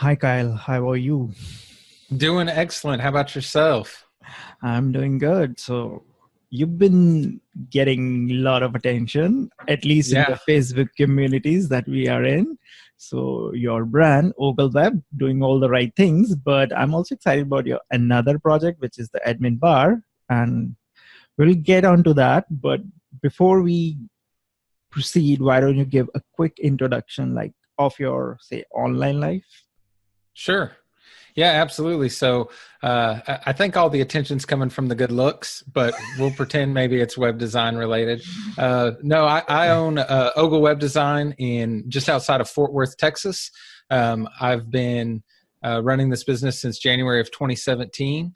Hi, Kyle. How are you? Doing excellent. How about yourself? I'm doing good. So, you've been getting a lot of attention, at least in the Yeah, Facebook communities that we are in. So, your brand, Ogle Web, doing all the right things. But I'm also excited about your another project, which is the admin bar. And we'll get onto that. But before we proceed, why don't you give a quick introduction, like of your, say, online life? sure. Yeah, absolutely. So I think all the attention's coming from the good looks, but we'll pretend maybe it's web design related. No, I own Ogle Web Design in just outside of Fort Worth, Texas. I've been running this business since January of 2017.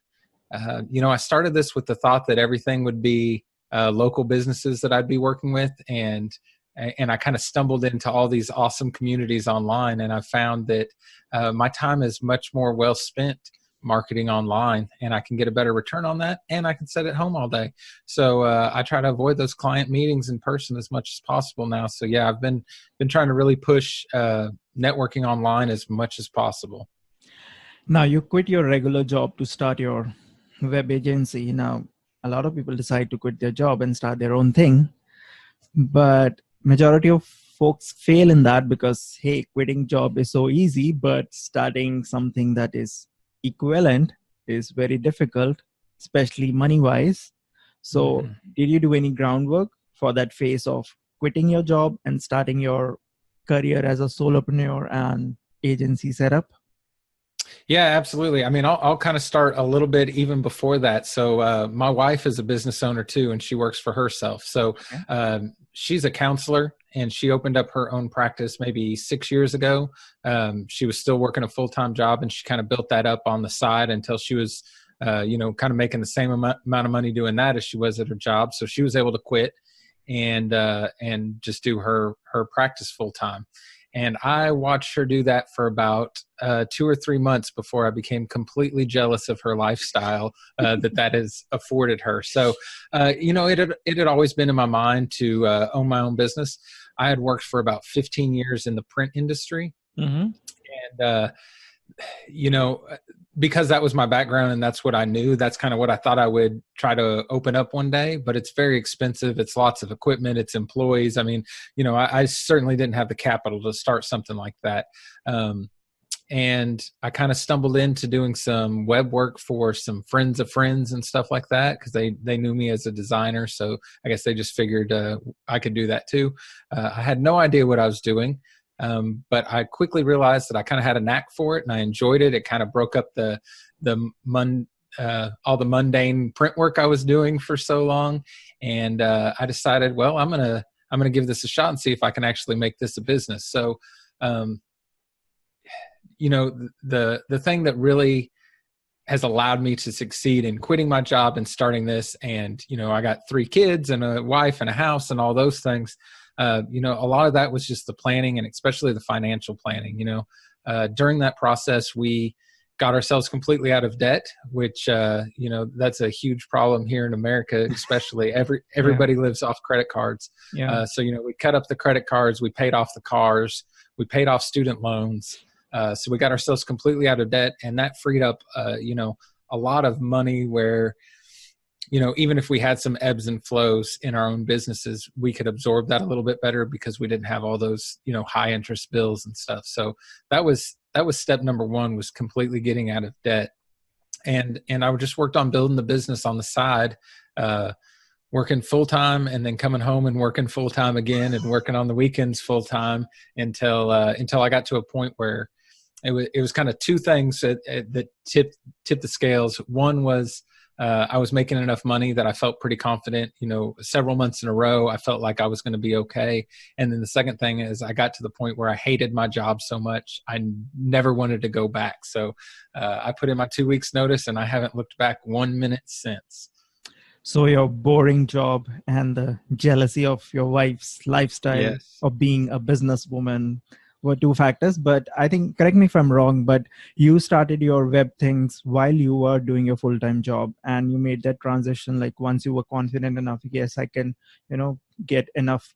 I started this with the thought that everything would be local businesses that I'd be working with, and I kind of stumbled into all these awesome communities online, and I found that my time is much more well spent marketing online, and I can get a better return on that, and I can sit at home all day. So I try to avoid those client meetings in person as much as possible now. So yeah, I've been trying to really push networking online as much as possible. Now, you quit your regular job to start your web agency. Now, a lot of people decide to quit their job and start their own thing, but majority of folks fail in that because, hey, quitting job is so easy, but starting something that is equivalent is very difficult, especially money wise. So, Mhm. did you do any groundwork for that phase of quitting your job and starting your career as a solopreneur and agency setup? Yeah, absolutely. I mean, I'll kind of start a little bit even before that. So, my wife is a business owner too, and she works for herself. So, Okay. she's a counselor, and she opened up her own practice maybe 6 years ago. She was still working a full time job, and she kind of built that up on the side until she was, kind of making the same amount of money doing that as she was at her job. So, she was able to quit and just do her practice full time. And I watched her do that for about 2 or 3 months before I became completely jealous of her lifestyle that has afforded her. So, it had always been in my mind to own my own business. I had worked for about 15 years in the print industry, Mm-hmm. and you know, because that was my background and that's what I knew, that's kind of what I thought I would try to open up one day. But it's very expensive. It's lots of equipment, it's employees. I mean, I certainly didn't have the capital to start something like that. And I kind of stumbled into doing some web work for some friends of friends and stuff like that because they knew me as a designer. So I guess they just figured I could do that too. I had no idea what I was doing, but I quickly realized that I kind of had a knack for it and I enjoyed it. It kind of broke up the mun, all the mundane print work I was doing for so long, and I decided, well, I'm gonna give this a shot and see if I can actually make this a business. So. Um, the thing that really has allowed me to succeed in quitting my job and starting this, and I got 3 kids and a wife and a house and all those things. A lot of that was just the planning, and especially the financial planning. During that process, we got ourselves completely out of debt, which that's a huge problem here in America. Especially Yeah. everybody lives off credit cards. Yeah. So we cut up the credit cards, we paid off the cars, we paid off student loans. So we got ourselves completely out of debt, and that freed up, a lot of money where, even if we had some ebbs and flows in our own businesses, we could absorb that a little bit better because we didn't have all those, high interest bills and stuff. So that was step number one, was completely getting out of debt. And I just worked on building the business on the side, working full time and then coming home and working full time again and working on the weekends full time until I got to a point where it was kind of two things that tipped the scales. One was I was making enough money that I felt pretty confident. Several months in a row, I felt like I was going to be okay. And then the second thing is I got to the point where I hated my job so much I never wanted to go back. So I put in my 2 weeks notice, and I haven't looked back 1 minute since. So your boring job and the jealousy of your wife's lifestyle Yes. of being a businesswoman were two factors. But I think, correct me if I'm wrong, but you started your web things while you were doing your full-time job, and you made that transition like once you were confident enough, yes, I can, get enough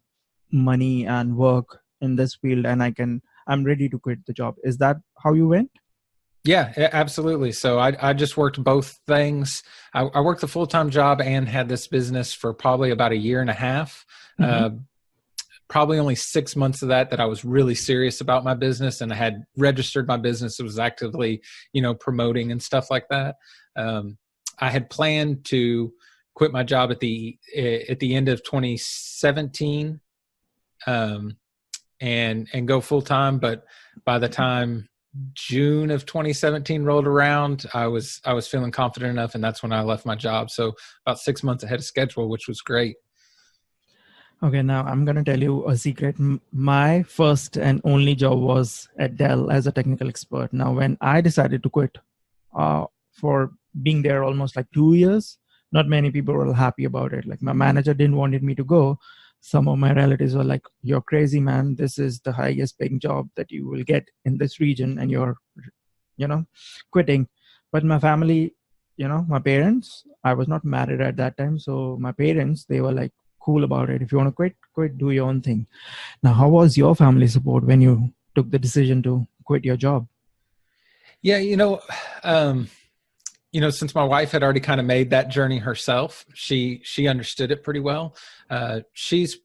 money and work in this field, and I'm ready to quit the job. Is that how you went? Yeah, absolutely. So I just worked both things. I worked the full-time job and had this business for probably about a year and a half. Mm-hmm. Uh, Probably only 6 months of that I was really serious about my business, and I had registered my business. It was actively, promoting and stuff like that. I had planned to quit my job at the end of 2017, and go full time. But by the time June of 2017 rolled around, I was feeling confident enough, and that's when I left my job. So about 6 months ahead of schedule, which was great. Okay, now I'm going to tell you a secret. My first and only job was at Dell as a technical expert. Now, when I decided to quit for being there almost like 2 years, not many people were happy about it. Like my manager didn't wanted me to go. Some of my relatives were like, "You're crazy, man. This is the highest paying job that you will get in this region, and you're, quitting." But my family, my parents, I was not married at that time. So my parents, they were like, cool about it. If you want to quit, do your own thing. Now, how was your family support when you took the decision to quit your job? Yeah, since my wife had already kind of made that journey herself, she understood it pretty well. She's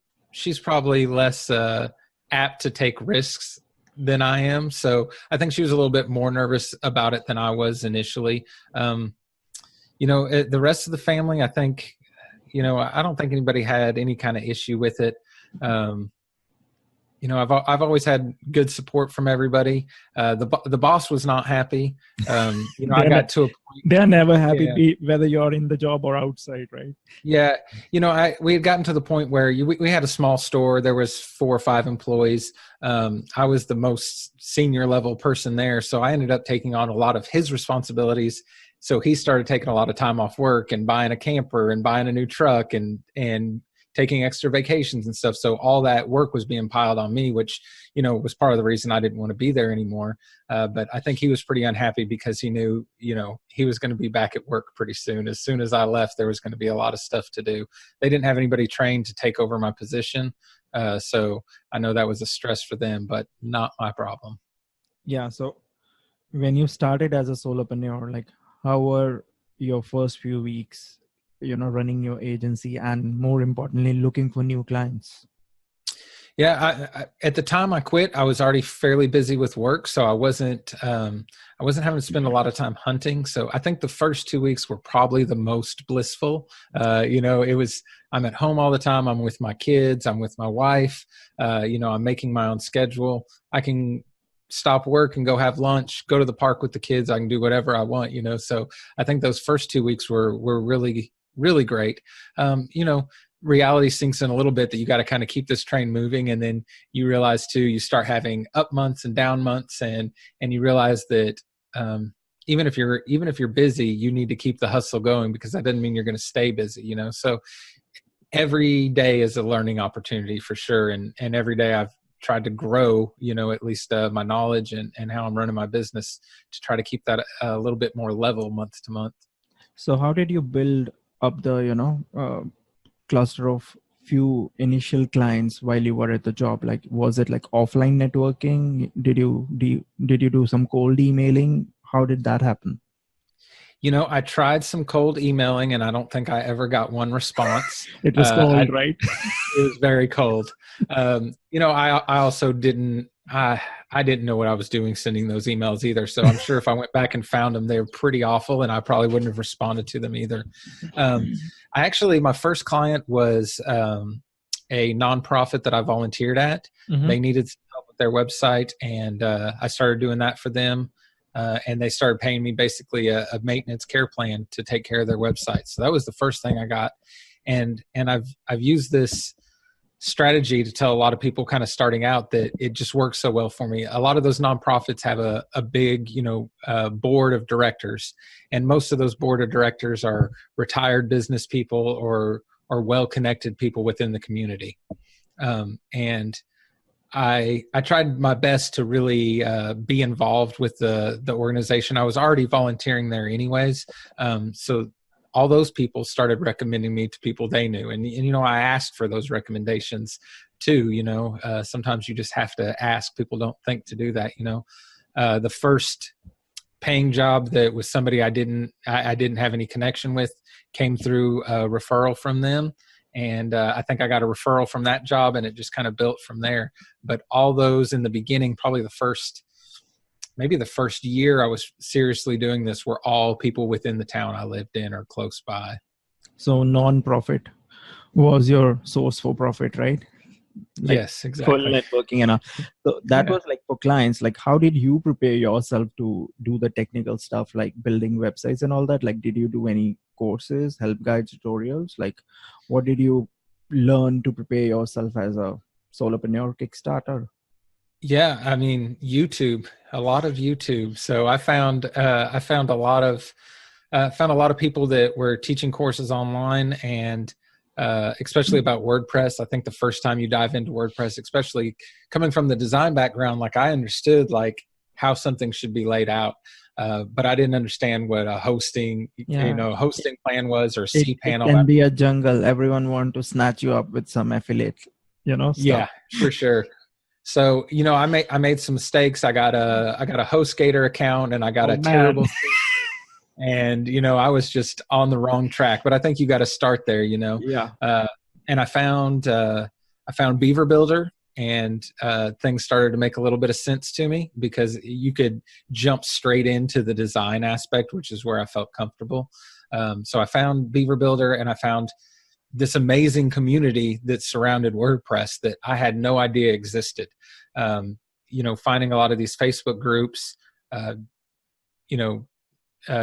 probably less apt to take risks than I am, so I think she was a little bit more nervous about it than I was initially. The rest of the family, I think, I don't think anybody had any kind of issue with it. I've always had good support from everybody. The boss was not happy. I got to a point. They're never happy, Yeah. whether you're in the job or outside, right? Yeah, we had gotten to the point where we had a small store. There was 4 or 5 employees. I was the most senior level person there, so I ended up taking on a lot of his responsibilities. So he started taking a lot of time off work and buying a camper and buying a new truck and taking extra vacations and stuff. So all that work was being piled on me, which, was part of the reason I didn't want to be there anymore. But I think he was pretty unhappy because he knew, he was going to be back at work pretty soon. As soon as I left, there was going to be a lot of stuff to do. They didn't have anybody trained to take over my position. So I know that was a stress for them, but not my problem. Yeah. So when you started as a solopreneur, like how were your first few weeks, running your agency and more importantly, looking for new clients? Yeah, at the time I quit, I was already fairly busy with work, so I wasn't having to spend a lot of time hunting. So I think the first 2 weeks were probably the most blissful. I'm at home all the time. I'm with my kids. I'm with my wife. I'm making my own schedule. I can stop work and go have lunch, go to the park with the kids. I can do whatever I want. So I think those first 2 weeks were really, really great. Reality sinks in a little bit that you got to kind of keep this train moving, and then you realize too, you start having up months and down months, and you realize that even if you're busy, you need to keep the hustle going, because that doesn't mean you're going to stay busy. So every day is a learning opportunity for sure, and every day I've tried to grow, at least my knowledge and how I'm running my business, to try to keep that a little bit more level month to month. So how did you build up the cluster of few initial clients while you were at the job? Like, was it like offline networking? Did you do some cold emailing? How did that happen? I tried some cold emailing, and I don't think I ever got one response. It was cold, right? It was very cold. I also didn't. I didn't know what I was doing sending those emails either. So I'm sure if I went back and found them, they were pretty awful, and I probably wouldn't have responded to them either. My first client was a nonprofit that I volunteered at. Mm-hmm. They needed some help with their website, and I started doing that for them. And they started paying me basically a maintenance care plan to take care of their website. So that was the first thing I got. And I've used this strategy to tell a lot of people kind of starting out that it just works so well for me. A lot of those nonprofits have a big, board of directors, and most of those board of directors are retired business people or well-connected people within the community. And I tried my best to really be involved with the organization. I was already volunteering there anyways. So all those people started recommending me to people they knew. And I asked for those recommendations too. Sometimes you just have to ask. People don't think to do that, The first paying job that was somebody I didn't have any connection with came through a referral from them. And I think I got a referral from that job, and it just kind of built from there. But all those in the beginning, probably maybe the first year I was seriously doing this, were all people within the town I lived in or close by. So non-profit was your source for profit, right? Like yes, full exactly. networking and all. So that Yeah. was like for clients. Like, how did you prepare yourself to do the technical stuff, like building websites and all that? Like, did you do any courses, help guides, tutorials? Like, what did you learn to prepare yourself as a solopreneur Kickstarter? Yeah, I mean, YouTube, a lot of YouTube. So I found a lot of people that were teaching courses online, and especially about WordPress. I think the first time you dive into WordPress, especially coming from the design background, like I understood like how something should be laid out, but I didn't understand what a hosting plan was, or It cPanel. can be a jungle. Everyone want to snatch you up with some affiliate, stuff. Yeah, for sure. So, I made some mistakes. I got a HostGator account, and I got a terrible and, I was just on the wrong track, but I think you got to start there, Yeah. And I found Beaver Builder, and things started to make a little bit of sense to me, because you could jump straight into the design aspect, which is where I felt comfortable. So I found Beaver Builder, and I found this amazing community that surrounded WordPress that I had no idea existed. Finding a lot of these Facebook groups,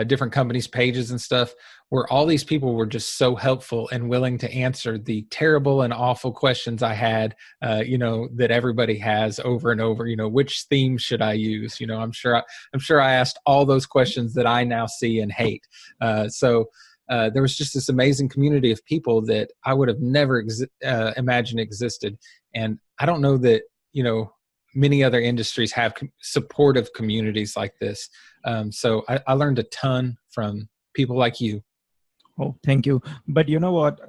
different companies' pages and stuff, where all these people were just so helpful and willing to answer the terrible and awful questions I had, that everybody has over and over. Which theme should I use? I'm sure I asked all those questions that I now see and hate. So there was just this amazing community of people that I would have never imagined existed. And I don't know that, many other industries have supportive communities like this. So I learned a ton from people like you. Oh, thank you. But you know what?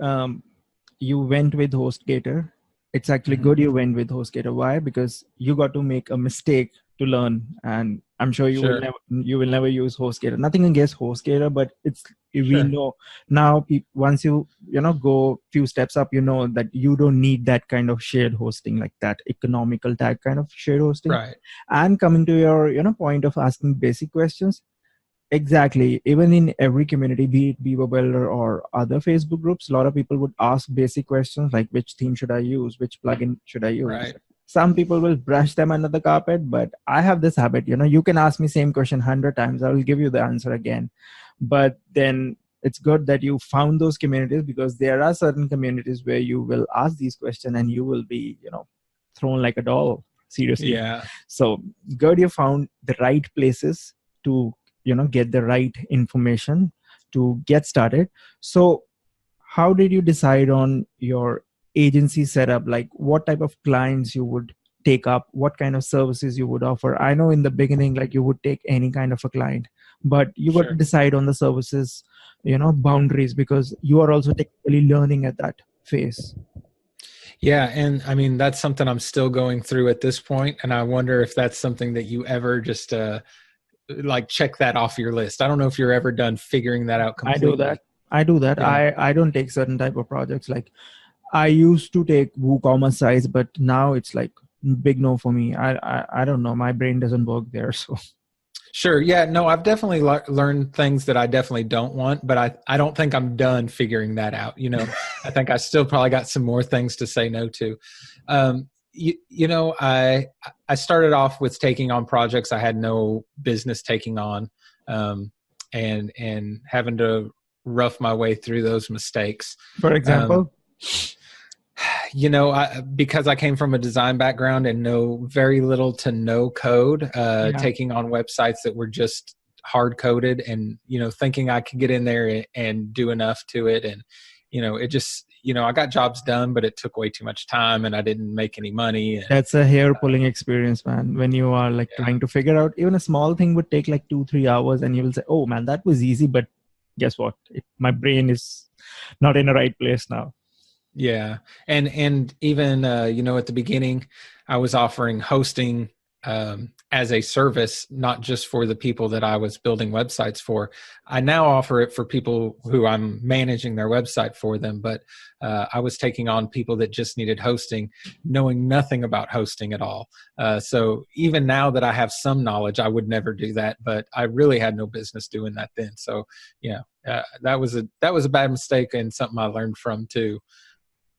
You went with HostGator. It's actually good you went with HostGator. Why? Because you got to make a mistake to learn, and I'm sure you will never use HostGator. Nothing against HostGator, but we know now. Once you go few steps up, that you don't need that kind of shared hosting, like that economical tag kind of shared hosting. Right. And coming to your point of asking basic questions. Exactly. Even in every community, be it Beaver Builder or other Facebook groups, a lot of people would ask basic questions like, which theme should I use? Which plugin should I use? Right. Some people will brush them under the carpet, but I have this habit, you can ask me same question 100 times. I will give you the answer again. But then it's good that you found those communities, because there are certain communities where you will ask these questions and you will be, thrown like a doll. Seriously. Yeah. So good you found the right places to get the right information to get started. So how did you decide on your agency setup? Like, what type of clients you would take up, what kind of services you would offer? I know in the beginning, like, you would take any kind of a client, but you got to decide on the services, boundaries, because you are also technically learning at that phase. Yeah. And I mean, that's something I'm still going through at this point. And I wonder if that's something that you ever just, like check that off your list. I don't know if you're ever done figuring that out completely. I do that. Yeah. I don't take certain type of projects. Like, I used to take WooCommerce sites, but now it's like big no for me. I don't know. My brain doesn't work there. So sure. Yeah, no, I've definitely learned things that I definitely don't want, but I don't think I'm done figuring that out. I think I still probably got some more things to say no to. I started off with taking on projects I had no business taking on, and having to rough my way through those mistakes. For example, because I came from a design background and know very little to no code, taking on websites that were just hard coded, and thinking I could get in there and do enough to it, and it just. I got jobs done, but it took way too much time and I didn't make any money. And, that's a hair pulling experience, man. When you are like trying to figure out, even a small thing would take like 2-3 hours, and you will say, oh man, that was easy. But guess what? My brain is not in the right place now. Yeah. And even, at the beginning I was offering hosting as a service, not just for the people that I was building websites for. I now offer it for people who I'm managing their website for them, but I was taking on people that just needed hosting, knowing nothing about hosting at all. So even now that I have some knowledge, I would never do that, but I really had no business doing that then. So that was a bad mistake and something I learned from too,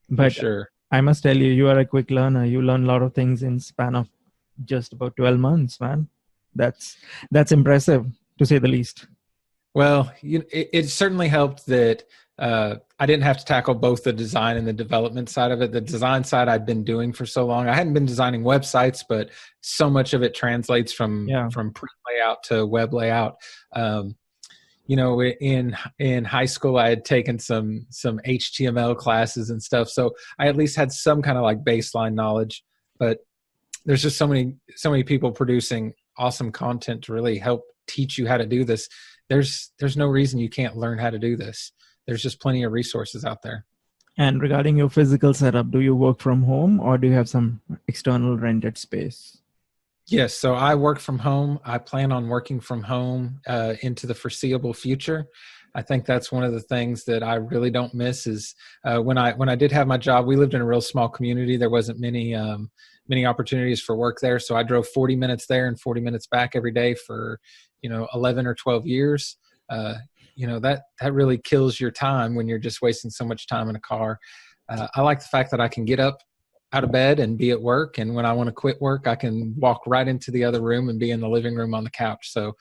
for But sure. I must tell you, you are a quick learner. You learn a lot of things in span of just about 12 months, man. That's impressive, to say the least. Well, it certainly helped that I didn't have to tackle both the design and the development side of it. The design side I'd been doing for so long. I hadn't been designing websites, but so much of it translates from print layout to web layout. In high school, I had taken some HTML classes and stuff, so I at least had some kind of like baseline knowledge. But there's just so many people producing awesome content to really help teach you how to do this. There's no reason you can't learn how to do this. There's just plenty of resources out there. And regarding your physical setup, do you work from home or do you have some external rented space? Yes, so I work from home. I plan on working from home into the foreseeable future. I think that's one of the things that I really don't miss is when I did have my job, we lived in a real small community. There wasn't many opportunities for work there. So I drove 40 minutes there and 40 minutes back every day for, 11 or 12 years. That really kills your time when you're just wasting so much time in a car. I like the fact that I can get up out of bed and be at work. And when I want to quit work, I can walk right into the other room and be in the living room on the couch. So,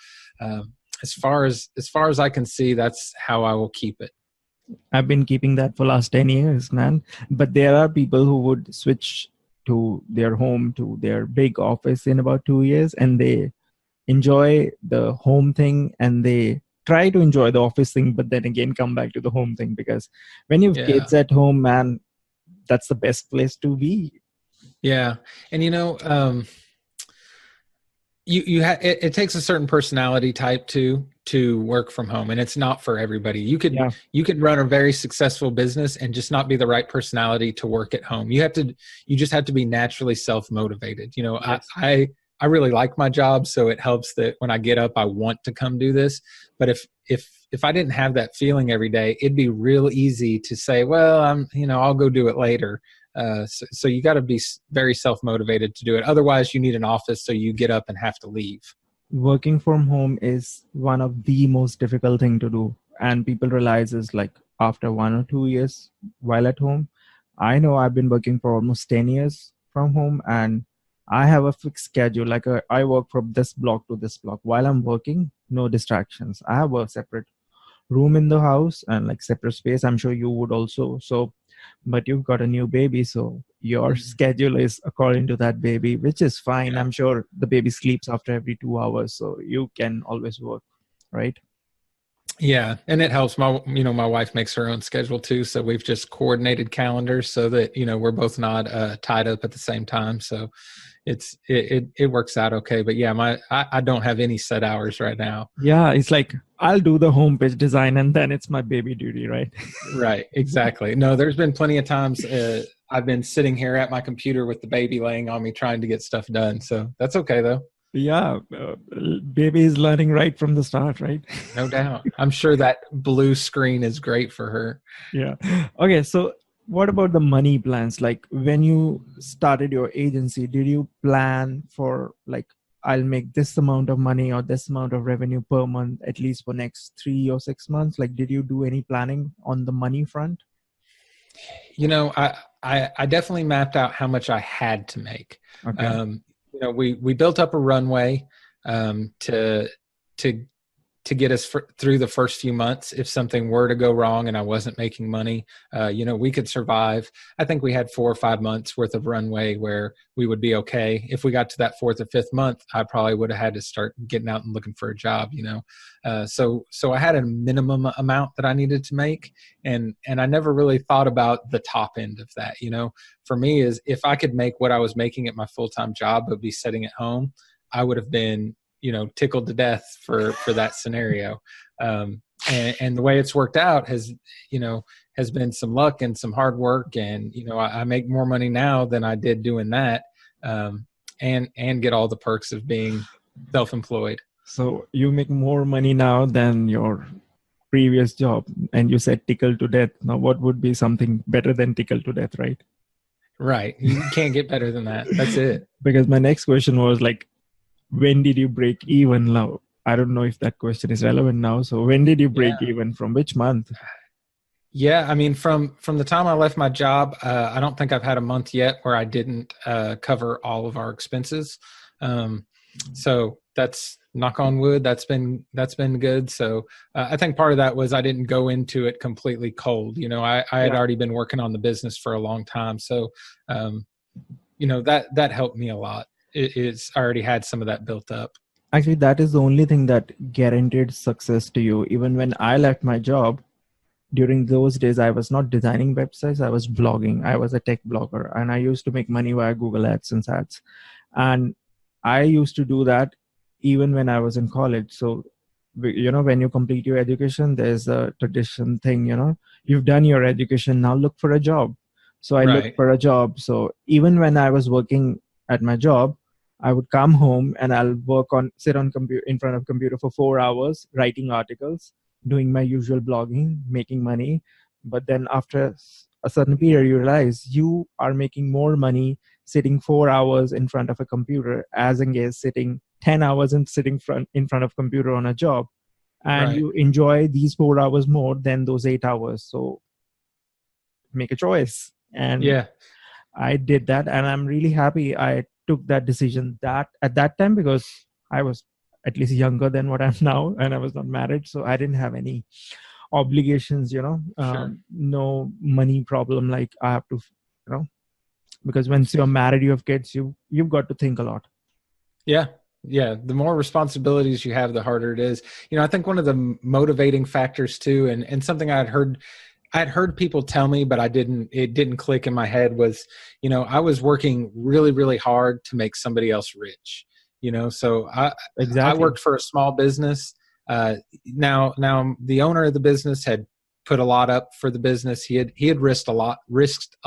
as far as I can see, that's how I will keep it. I've been keeping that for last 10 years, man. But there are people who would switch to their home, to their big office in about 2 years, and they enjoy the home thing and they try to enjoy the office thing, but then again come back to the home thing, because when you have kids at home, man, that's the best place to be. Yeah. And it takes a certain personality type to work from home, and it's not for everybody. You could run a very successful business and just not be the right personality to work at home. You just have to be naturally self-motivated. Yes. I really like my job, so it helps that when I get up, I want to come do this. But if I didn't have that feeling every day, it'd be real easy to say, well, I'll go do it later. So you got to be very self-motivated to do it. Otherwise, you need an office, so you get up and have to leave. Working from home is one of the most difficult thing to do. And people realize is like after 1 or 2 years while at home. I know I've been working for almost 10 years from home, and I have a fixed schedule. Like I work from this block to this block. While I'm working, no distractions. I have a separate room in the house and like separate space. I'm sure you would also. So, but you've got a new baby, so your schedule is according to that baby, which is fine. Yeah. I'm sure the baby sleeps after every 2 hours, so you can always work, right? Yeah, and it helps. My wife makes her own schedule too, so we've just coordinated calendars so that we're both not tied up at the same time. So it works out okay. But yeah, I don't have any set hours right now. Yeah, it's like I'll do the homepage design and then it's my baby duty, right? Right, exactly. No, there's been plenty of times I've been sitting here at my computer with the baby laying on me trying to get stuff done. So that's okay though. Yeah, baby is learning right from the start, right? No doubt. I'm sure that blue screen is great for her. Yeah. Okay, so what about the money plans? Like when you started your agency, did you plan for like, I'll make this amount of money or this amount of revenue per month, at least for next 3 or 6 months? Like, did you do any planning on the money front? I definitely mapped out how much I had to make. Okay. We built up a runway to get us through the first few months. If something were to go wrong and I wasn't making money, we could survive. I think we had 4 or 5 months worth of runway where we would be okay. If we got to that 4th or 5th month, I probably would have had to start getting out and looking for a job, So I had a minimum amount that I needed to make. And I never really thought about the top end of that, For me is if I could make what I was making at my full-time job, but be sitting at home, I would have been tickled to death for that scenario. And the way it's worked out has been some luck and some hard work. And, I make more money now than I did doing that. and get all the perks of being self-employed. So you make more money now than your previous job, and you said tickle to death. Now, what would be something better than tickle to death, right? Right. You can't get better than that. That's it. Because my next question was like, when did you break even now? I don't know if that question is relevant now. So when did you break even? From which month? Yeah, I mean, from the time I left my job, I don't think I've had a month yet where I didn't cover all of our expenses. So that's, knock on wood, that's been good. So I think part of that was I didn't go into it completely cold. You know, I had already been working on the business for a long time, so you know, that helped me a lot. It's I already had some of that built up. Actually, that is the only thing that guaranteed success to you. Even when I left my job, during those days, I was not designing websites. I was blogging. I was a tech blogger, and I used to make money via Google AdSense ads. And I used to do that even when I was in college. So, you know, when you complete your education, there's a tradition thing, you know, you've done your education, now look for a job. So I looked for a job. So even when I was working at my job, I would come home and I'll sit on in front of computer for 4 hours, writing articles, doing my usual blogging, making money. But then after a certain period, you realize you are making more money sitting 4 hours in front of a computer as against sitting 10 hours and sitting in front of computer on a job. And you enjoy these 4 hours more than those 8 hours. So make a choice. And I did that, and I'm really happy I took that decision that at that time, because I was at least younger than what I'm now, and I was not married, so I didn't have any obligations, you know, no money problem like I have to, you know, because once you're married, you have kids, you've got to think a lot. Yeah. The more responsibilities you have, the harder it is. You know, I think one of the motivating factors too, and something I'd heard people tell me, but it didn't click in my head, was, you know, I was working really, really hard to make somebody else rich, you know? So I worked for a small business. Now the owner of the business had put a lot up for the business. He had risked a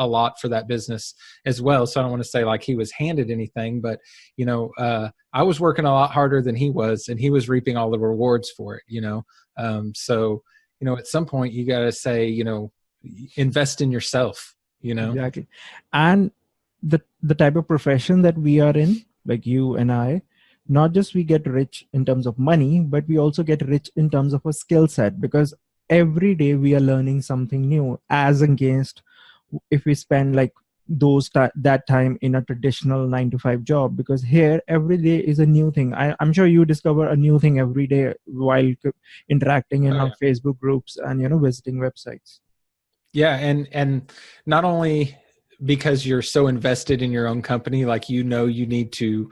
lot for that business as well. So I don't want to say like he was handed anything, but you know, I was working a lot harder than he was, and he was reaping all the rewards for it, you know? So, you know, at some point you got to say, you know, invest in yourself, you know? Exactly. And the type of profession that we are in, like you and I, not just we get rich in terms of money, but we also get rich in terms of a skill set, because every day we are learning something new, as against if we spend like that time in a traditional 9 to 5 job. Because here every day is a new thing. I'm sure you discover a new thing every day while interacting in our Facebook groups and, you know, visiting websites. Yeah. And not only because you're so invested in your own company, like, you know, you need to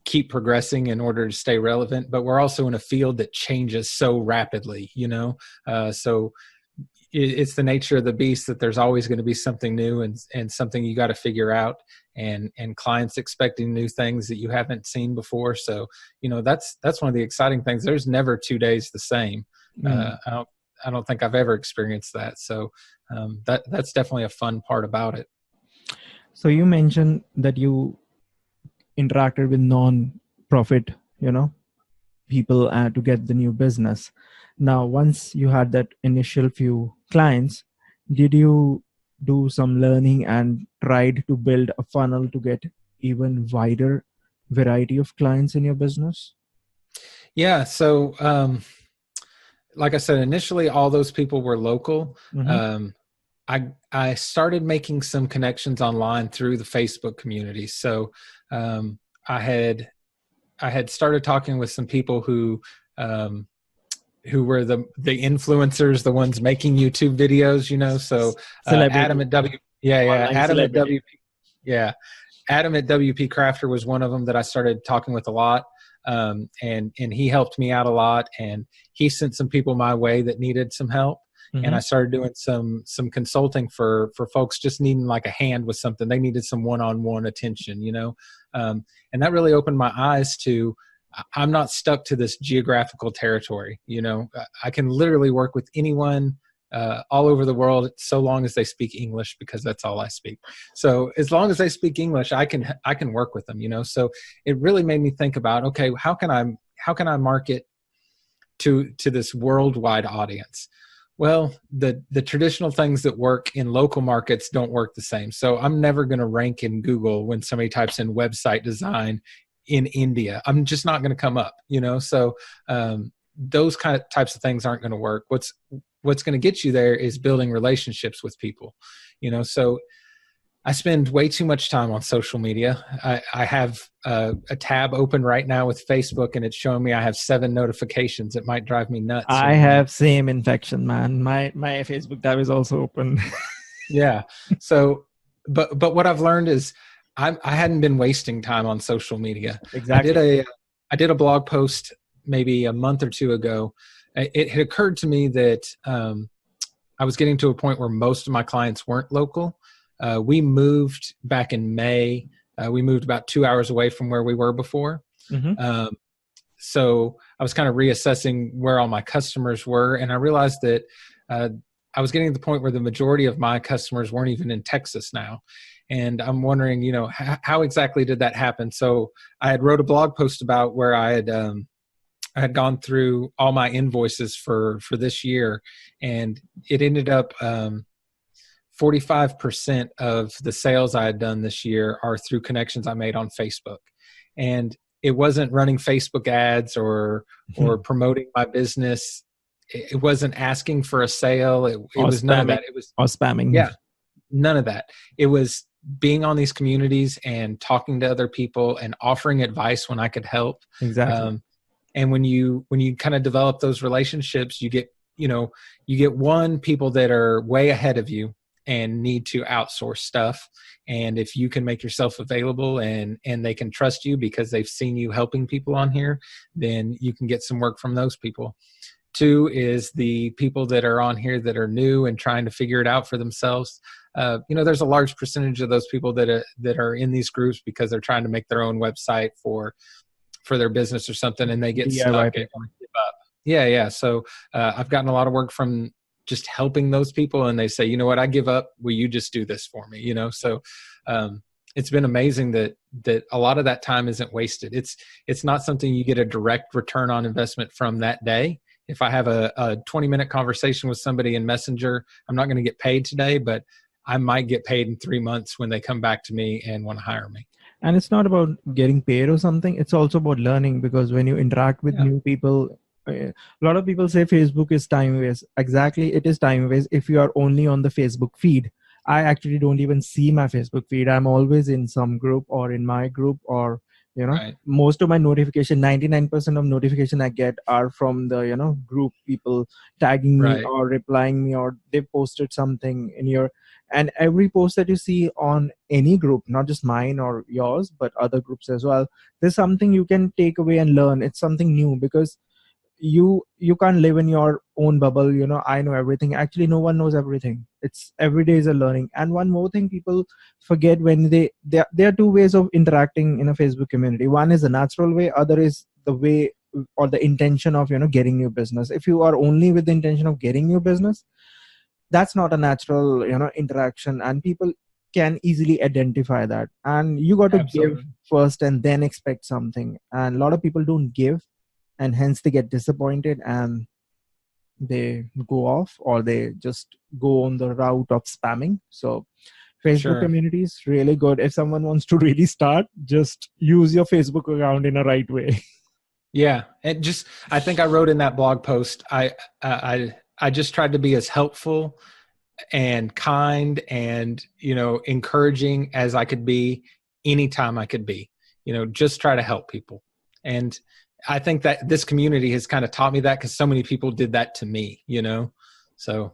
keep progressing in order to stay relevant, but we're also in a field that changes so rapidly, you know? So it's the nature of the beast that there's always going to be something new and something you got to figure out, and clients expecting new things that you haven't seen before. So, you know, that's one of the exciting things. There's never 2 days the same. I don't think I've ever experienced that. So that's definitely a fun part about it. So you mentioned that you interacted with non-profit, you know, people to get the new business. Now, once you had that initial few clients, did you do some learning and tried to build a funnel to get even wider variety of clients in your business? Yeah. So, like I said, initially, all those people were local. I started making some connections online through the Facebook community. So I had started talking with some people who were the influencers, the ones making YouTube videos, you know. So Adam at Adam at WP Crafter was one of them that I started talking with a lot. And he helped me out a lot, and he sent some people my way that needed some help. And I started doing some consulting for folks just needing like a hand with something. They needed some one-on-one attention, you know? And that really opened my eyes to, I'm not stuck to this geographical territory. You know, I can literally work with anyone all over the world, so long as they speak English, because that's all I speak. So as long as they speak English, I can work with them, you know. So it really made me think about, okay, how can I market to this worldwide audience? Well, the traditional things that work in local markets don't work the same. So I'm never going to rank in Google when somebody types in website design in India. I'm just not going to come up, you know. So those kind of types of things aren't going to work. What's going to get you there is building relationships with people, you know. So I spend way too much time on social media. I have a tab open right now with Facebook, and it's showing me I have 7 notifications. It might drive me nuts. I have same infection, man. My Facebook tab is also open. Yeah. So, but what I've learned is I hadn't been wasting time on social media. Exactly. I did a blog post maybe a month or 2 ago. It had occurred to me that I was getting to a point where most of my clients weren't local. We moved back in May. We moved about 2 hours away from where we were before. Mm-hmm. So I was kind of reassessing where all my customers were, and I realized that I was getting to the point where the majority of my customers weren't even in Texas now. And I'm wondering, you know, how exactly did that happen? So I had wrote a blog post about where I had gone through all my invoices for this year, and it ended up 45% of the sales I had done this year are through connections I made on Facebook. And it wasn't running Facebook ads or promoting my business. It wasn't asking for a sale. It was none of that. It was or spamming. Yeah, none of that. It was being on these communities and talking to other people and offering advice when I could help. Exactly. And when you kind of develop those relationships, you get people that are way ahead of you and need to outsource stuff. And if you can make yourself available and they can trust you because they've seen you helping people on here, then you can get some work from those people. 2 is the people that are on here that are new and trying to figure it out for themselves. There's a large percentage of those people that are in these groups because they're trying to make their own website for their business or something, and they get stuck and give up. Yeah. So I've gotten a lot of work from just helping those people, and they say, you know what, I give up. Will you just do this for me? You know, so it's been amazing that a lot of that time isn't wasted. It's not something you get a direct return on investment from that day. If I have a 20-minute conversation with somebody in Messenger, I'm not going to get paid today, but I might get paid in 3 months when they come back to me and want to hire me. And it's not about getting paid or something. It's also about learning, because when you interact with new people, a lot of people say Facebook is time waste. Exactly, it is time waste if you are only on the Facebook feed. I actually don't even see my Facebook feed. I'm always in some group or in my group, or Right. most of my notification, 99% of notification I get are from the group people tagging me Right. or replying me, or they posted something in your. And every post that you see on any group, not just mine or yours, but other groups as well, there's something you can take away and learn. It's something new, because you can't live in your own bubble. I know everything. Actually, no one knows everything. It's every day is a learning. And one more thing people forget, when there are 2 ways of interacting in a Facebook community. One is the natural way, other is the way or the intention of getting new business. If you are only with the intention of getting new business, that's not a natural interaction, and people can easily identify that. And you got to Absolutely. give first and then expect something. And a lot of people don't give, and hence they get disappointed and they go off, or they just go on the route of spamming. So Facebook community is really good. If someone wants to really start, just use your Facebook account in a right way. Yeah. And I think I wrote in that blog post, I just tried to be as helpful and kind and, encouraging as I could be anytime I could be, just try to help people. And I think that this community has kind of taught me that, because so many people did that to me, so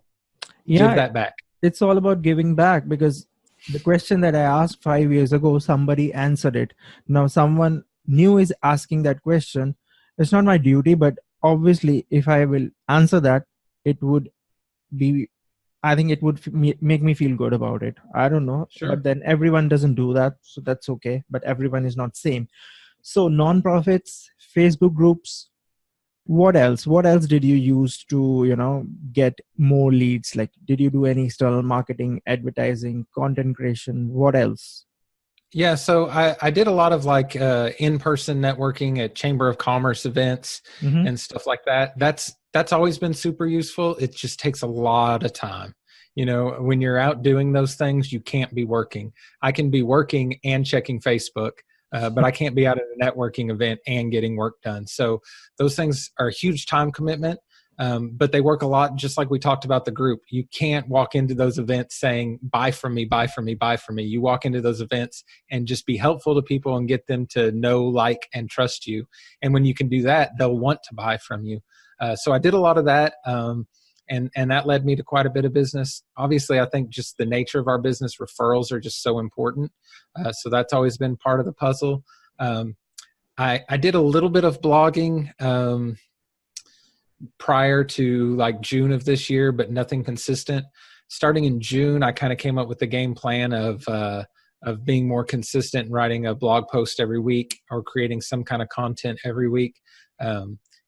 give that back. It's all about giving back, because the question that I asked 5 years ago, somebody answered it. Now someone new is asking that question. It's not my duty, but obviously if I will answer that, I think it would make me feel good about it. I don't know. Sure. But then everyone doesn't do that, so that's okay. But everyone is not same. So non-profits, Facebook groups, What else did you use to, get more leads? Like, did you do any external marketing, advertising, content creation? What else? Yeah, so I did a lot of like in-person networking at Chamber of Commerce events Mm-hmm. and stuff like that. That's always been super useful. It just takes a lot of time. When you're out doing those things, you can't be working. I can be working and checking Facebook, but I can't be out at a networking event and getting work done. So those things are a huge time commitment. But they work a lot, just like we talked about the group. You can't walk into those events saying, buy from me, buy from me, buy from me. You walk into those events and just be helpful to people and get them to know, like, and trust you. And when you can do that, they'll want to buy from you. So I did a lot of that. And that led me to quite a bit of business. Obviously, I think just the nature of our business, referrals are just so important. So that's always been part of the puzzle. I did a little bit of blogging prior to like June of this year, but nothing consistent. Starting in June, I kind of came up with the game plan of being more consistent and writing a blog post every week or creating some kind of content every week.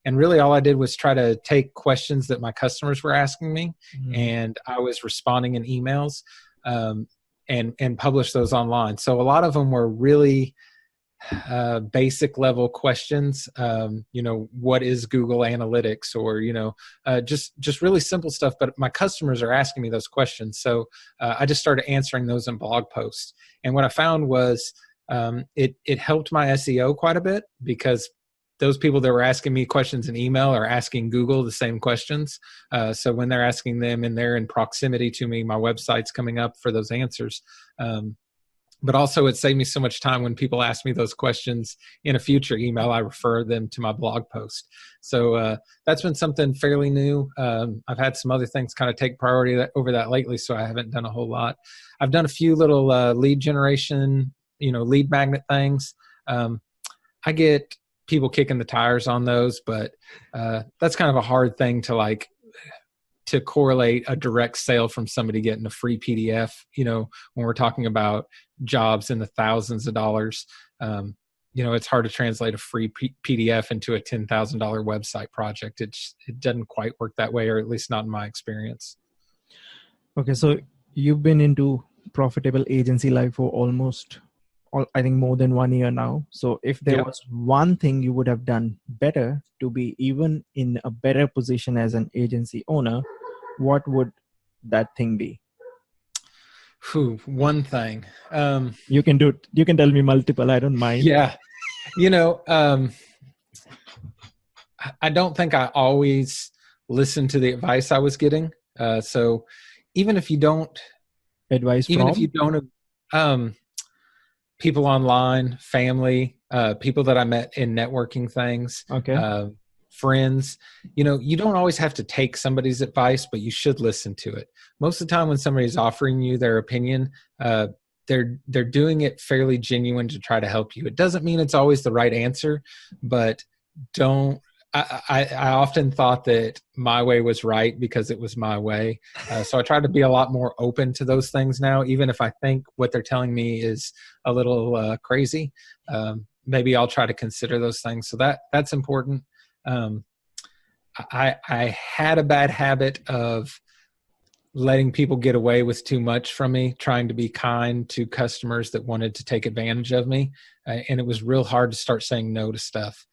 And really all I did was try to take questions that my customers were asking me, and I was responding in emails and publish those online. So a lot of them were really basic level questions. What is Google Analytics, or just really simple stuff. But my customers are asking me those questions, so I just started answering those in blog posts. And what I found was it helped my SEO quite a bit, because those people that were asking me questions in email are asking Google the same questions. So when they're asking them and they're in proximity to me, my website's coming up for those answers. But also it saved me so much time when people ask me those questions in a future email, I refer them to my blog post. So that's been something fairly new. I've had some other things kind of take priority over that lately, so I haven't done a whole lot. I've done a few little lead generation, lead magnet things. I get people kicking the tires on those, but that's kind of a hard thing to correlate a direct sale from somebody getting a free PDF, when we're talking about jobs in the thousands of dollars. It's hard to translate a free PDF into a $10,000 website project. It doesn't quite work that way, or at least not in my experience. Okay, so you've been into profitable agency life for almost, I think, more than 1 year now. So if there was one thing you would have done better to be even in a better position as an agency owner, what would that thing be? One thing. You can tell me multiple. I don't mind. Yeah. I don't think I always listened to the advice I was getting. So even if you don't, people online, family, people that I met in networking things, friends, you don't always have to take somebody's advice, but you should listen to it. Most of the time when somebody's offering you their opinion, they're doing it fairly genuine to try to help you. It doesn't mean it's always the right answer, but I often thought that my way was right because it was my way. So I try to be a lot more open to those things now, even if I think what they're telling me is a little crazy. Maybe I'll try to consider those things. So that's important. I had a bad habit of letting people get away with too much from me, trying to be kind to customers that wanted to take advantage of me. And it was real hard to start saying no to stuff.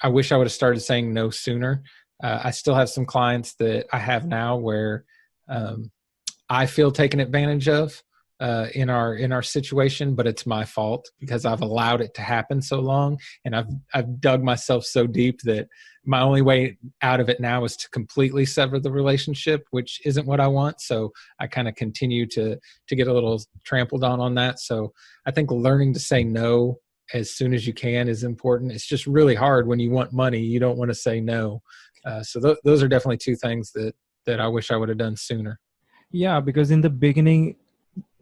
I wish I would have started saying no sooner. I still have some clients that I have now where I feel taken advantage of in our situation, but it's my fault because I've allowed it to happen so long, and I've dug myself so deep that my only way out of it now is to completely sever the relationship, which isn't what I want. So I kind of continue to get a little trampled on that. So I think learning to say no as soon as you can is important. It's just really hard when you want money. You don't want to say no. So those are definitely two things that I wish I would have done sooner. Yeah, because in the beginning,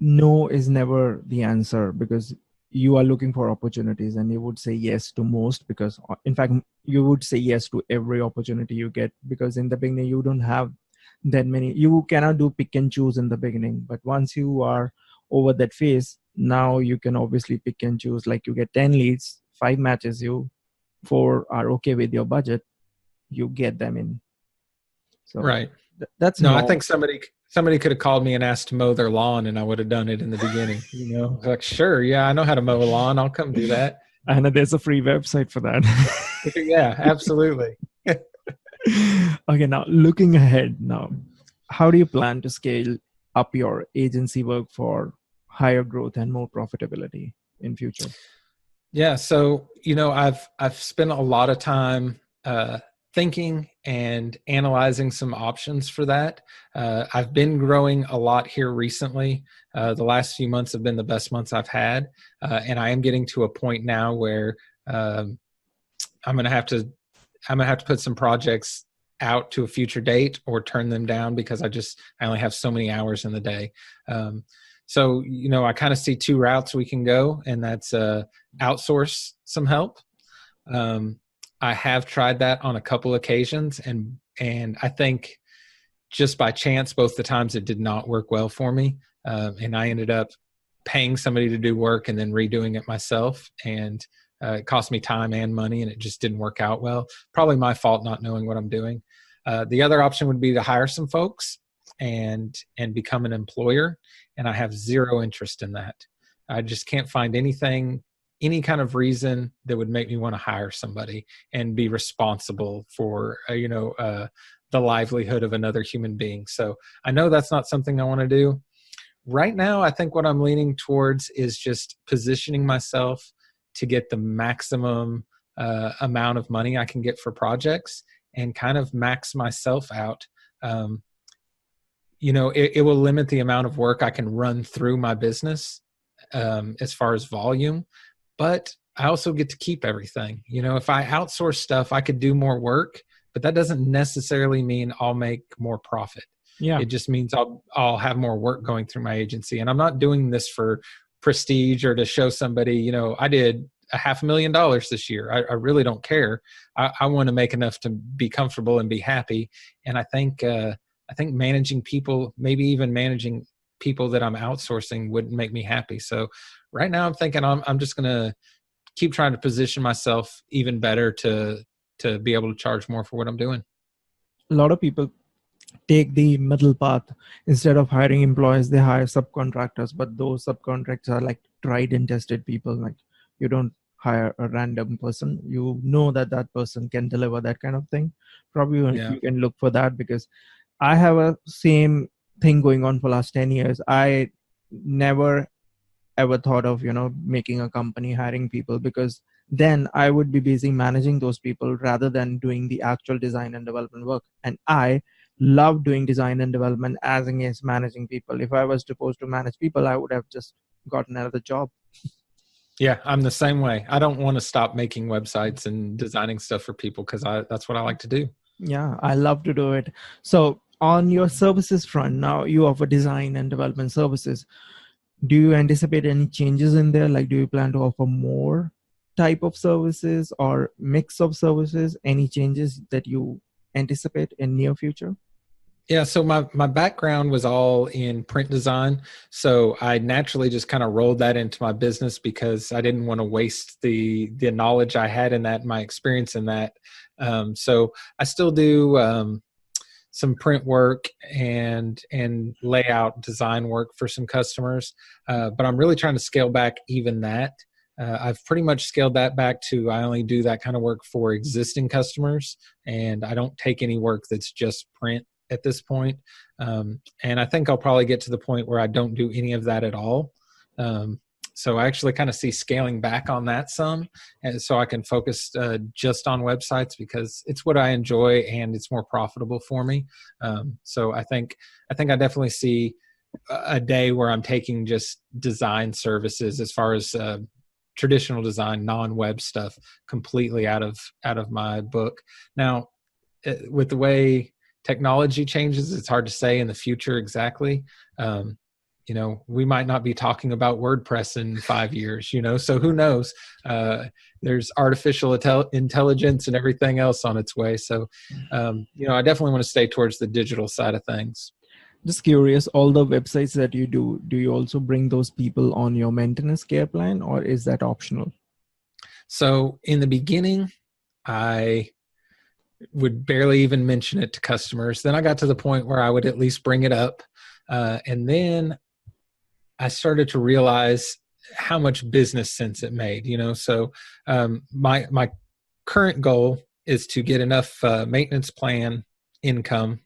no is never the answer, because you are looking for opportunities and you would say yes to most, because in fact, you would say yes to every opportunity you get, because in the beginning, you don't have that many. You cannot do pick and choose in the beginning, but once you are over that phase, now you can obviously pick and choose. Like you get 10 leads, 5 matches you, 4 are okay with your budget. you get them in. So Right. that's No, I normal. think somebody could have called me and asked to mow their lawn, and I would have done it in the beginning. Like, sure, yeah, I know how to mow a lawn. I'll come do that. I know there's a free website for that. Yeah, absolutely. Okay, now looking ahead now, how do you plan to scale up your agency work for higher growth and more profitability in future? Yeah, so I've spent a lot of time thinking and analyzing some options for that. I've been growing a lot here recently. The last few months have been the best months I've had, and I am getting to a point now where um, I'm gonna have to put some projects out to a future date or turn them down because I only have so many hours in the day. So I kind of see two routes we can go, and that's outsource some help. I have tried that on a couple occasions, and I think just by chance, both the times it did not work well for me, and I ended up paying somebody to do work and then redoing it myself, and it cost me time and money, and it just didn't work out well. Probably my fault not knowing what I'm doing. The other option would be to hire some folks and become an employer, and I have zero interest in that. I just can't find any kind of reason that would make me want to hire somebody and be responsible for the livelihood of another human being. So I know that's not something I want to do. Right now, I think what I'm leaning towards is just positioning myself to get the maximum amount of money I can get for projects and kind of max myself out. It will limit the amount of work I can run through my business as far as volume, but I also get to keep everything. If I outsource stuff, I could do more work, but that doesn't necessarily mean I'll make more profit. Yeah. It just means I'll have more work going through my agency. And I'm not doing this for prestige or to show somebody, I did $500,000 this year. I really don't care. I want to make enough to be comfortable and be happy. And I think managing people, maybe even managing people that I'm outsourcing, wouldn't make me happy. So right now I'm thinking I'm just going to keep trying to position myself even better to be able to charge more for what I'm doing. A lot of people take the middle path. Instead of hiring employees, they hire subcontractors, but those subcontractors are like tried and tested people. Like, you don't hire a random person. That person can deliver that kind of thing. Probably you can look for that, because I have a same thing going on for last 10 years. I never ever thought of making a company, hiring people, because then I would be busy managing those people rather than doing the actual design and development work. And I love doing design and development as against managing people. If I was supposed to manage people, I would have just gotten another job. Yeah, I'm the same way. I don't want to stop making websites and designing stuff for people because that's what I like to do. Yeah, I love to do it. So on your services front, now you offer design and development services. Do you anticipate any changes in there? Like, do you plan to offer more type of services or mix of services? Any changes that you anticipate in near future? Yeah, so my background was all in print design. So I naturally just kind of rolled that into my business because I didn't want to waste the knowledge I had in that, my experience in that. So I still do some print work and layout design work for some customers. But I'm really trying to scale back even that. I've pretty much scaled that back to I only do that kind of work for existing customers, and I don't take any work that's just print at this point. And I think I'll probably get to the point where I don't do any of that at all. So I actually kind of see scaling back on that some, and so I can focus just on websites because it's what I enjoy and it's more profitable for me. So I think I definitely see a day where I'm taking just design services as far as traditional design, non-web stuff, completely out of my book. Now, with the way technology changes, it's hard to say in the future exactly. We might not be talking about WordPress in 5 years, so who knows? There's artificial intelligence and everything else on its way. So, I definitely want to stay towards the digital side of things. Just curious, all the websites that you do you also bring those people on your maintenance care plan, or is that optional? So in the beginning, I would barely even mention it to customers. Then I got to the point where I would at least bring it up. And then I started to realize how much business sense it made, So my current goal is to get enough maintenance plan income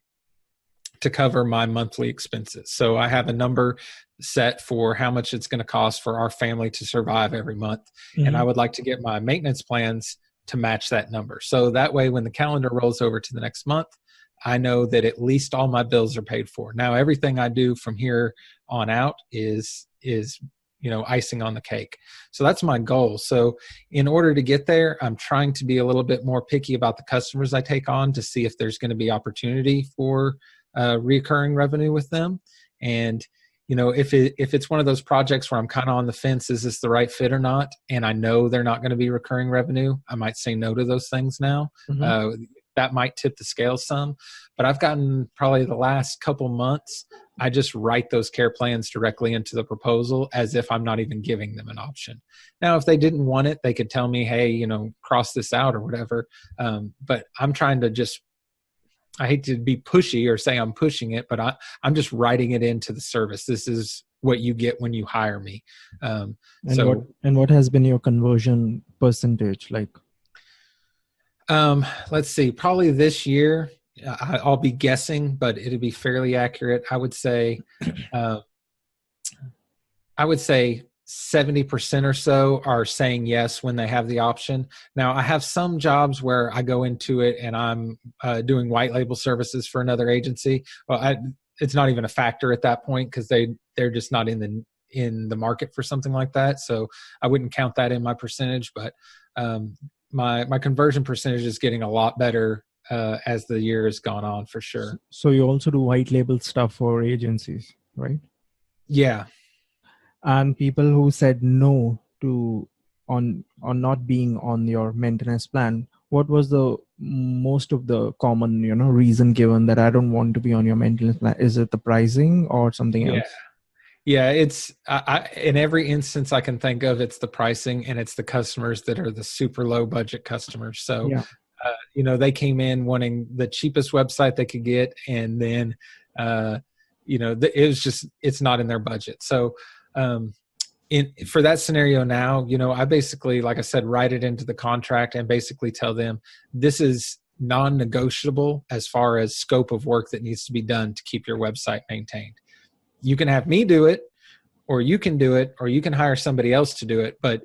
to cover my monthly expenses. So I have a number set for how much it's going to cost for our family to survive every month. Mm-hmm. And I would like to get my maintenance plans to match that number. So that way, when the calendar rolls over to the next month, I know that at least all my bills are paid for. Now, everything I do from here on out is icing on the cake. So that's my goal. So in order to get there, I'm trying to be a little bit more picky about the customers I take on to see if there's going to be opportunity for recurring revenue with them. And if it's one of those projects where I'm kind of on the fence, is this the right fit or not? And I know they're not going to be recurring revenue, I might say no to those things now. Mm-hmm. That might tip the scale some, but I've gotten probably the last couple months, I just write those care plans directly into the proposal as if I'm not even giving them an option. Now, if they didn't want it, they could tell me, hey, cross this out or whatever. But I'm trying to I hate to be pushy or say I'm pushing it, but I'm just writing it into the service. This is what you get when you hire me. What has been your conversion percentage like? Let's see, probably this year, I'll be guessing, but it'll be fairly accurate. I would say 70% or so are saying yes when they have the option. Now, I have some jobs where I go into it and I'm doing white label services for another agency. Well, it's not even a factor at that point because they're just not in the market for something like that. So I wouldn't count that in my percentage, but my conversion percentage is getting a lot better as the year has gone on, for sure. So you also do white label stuff for agencies, right? Yeah. And people who said no to on not being on your maintenance plan, what was the most of the common reason given that I don't want to be on your maintenance plan? Is it the pricing or something else? Yeah, it's in every instance I can think of, it's the pricing and it's the customers that are the super low budget customers. So, they came in wanting the cheapest website they could get, and then, it's not in their budget. So, for that scenario now, I basically, like I said, write it into the contract and basically tell them this is non-negotiable as far as scope of work that needs to be done to keep your website maintained. You can have me do it, or you can do it, or you can hire somebody else to do it, but